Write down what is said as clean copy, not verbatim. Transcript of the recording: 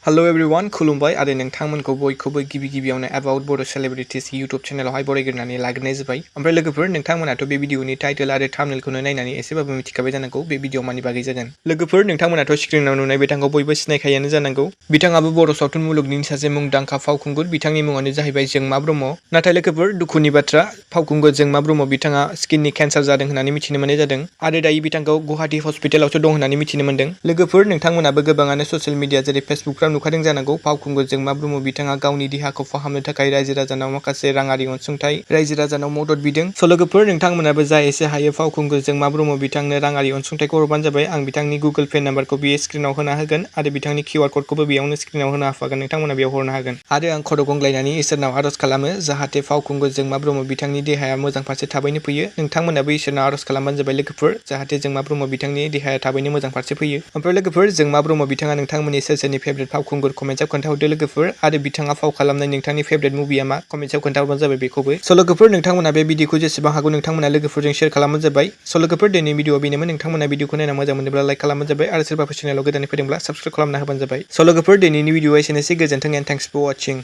Hello everyone, खुलुमबाय आरो नोंथांमोनखौ बयखौबो गिबियावनो About Bodo Celebrities YouTube चेनेलावहाय बरायग्रोनानै लाग्रोनाय जाबाय। ओमफ्राय लोगोफोर नोंथांमोनाथ' बे भिडिअनि टाइटेल आरो थाम्बनेलखौनो नायनानै एसेबाबो मिथिखाबाय जानांगौ बे भिडिअ मानि बागै जागोन। लोगोफोर नोंथांमोनाथ' स्क्रिनाव नुनाय बिथांखौ बयबो सिनायखायानो जानांगौ। बिथाङाबो बर' सावथुन मुलुगनि सासे मुंदांखा फावखुंगुर, बिथांनि मुङानो जाहैबाय जोंमा ब्रह्म। नाथाय लोगोफोर दुखुनि बाथ्रा, फावखुंगुर जोंमा ब्रह्म बिथाङा स्किननि केन्सार जादों होननानै मिथिनो मोननाय जादों आरो दायो बिथांखौ गुवाहाटी हस्पिटालावसो दं होननानै मिथिनो मोनदों। लोगोफोर नोंथांमोनाबो गोबाङानो ससियेल मिडिया जेरै फेसबुकफ्राव नुखादों जानांगौ फावखुंगुर जोंमा ब्रह्म बिथाङा गावनि देहाखौ फाहामनो थाखाय रायजो राजानाव माखासे राङारि अनसुंथाइ रायजो राजानाव मदद बिदों। स' लोगोफोर नोंथांमोनाबो जा एसे हायो फावखुंगुर जोंमा ब्रह्म बिथांनो राङारि अनसुंथाइखौ हरबानो जाबाय। आं बिथांनि गुगोल पे नाम्बारखौ बेयो स्क्रिनाव होना होगोन आरो बिथांनि QR क'डखौबो बेयावनो स्क्रिनाव होना होफागोन, नोंथांमोना बेयाव हरनो हागोन। आरो आं खर' गंग्लायनानै इसोरनाव आर'ज खालामो जाहाथे फावखुंगुर जोंमा ब्रह्म बिथांनि देहाया मोजां फारसे थाबैनो फैयो। नोंथांमोनाबो इसोरनाव आर'ज खालामबानो जाबाय लोगोफोर जाहाथे जोंमा ब्रह्म बिथांनि देहाया थाबैनो मोजां फारसे फैयो। ओमफ्राय लोगोफोर जोंमा ब्रह्म बिथाङा नोंथांमोननि सोरनि फेभरेट फावखुंगुर कमेन्टआव खोन्थाहरदो लोगोफोर आरो बिथाङा फाव खालामनाय नोंथांनि फेभरेट मुभिया मा कमेन्टआव खोन्थाहरबानो जाबाय बेखौबो। स' लोगोफोर नोंथांमोना बे भिडिअखौ जेसेबां हागौ नोंथांमोना लोगोफोरजों शेयार खालामबानो जाबाय। स' लोगोफोर दिनै भिडिअआ बेनोमोन, नोंथांमोना भिडिअखौ नायना मोजां मोनोब्ला लाइक खालामबानो जाबाय आरो सोरबाफोर चेनेलाव गोदानै फैदोंब्ला साबस्क्राइब खालामना होबानो जाबाय। स' लोगोफोर दिनैनि भिडिअआ एसेनोसै, गोजोन्थों एन्ड थेंक्स फर वाचिं।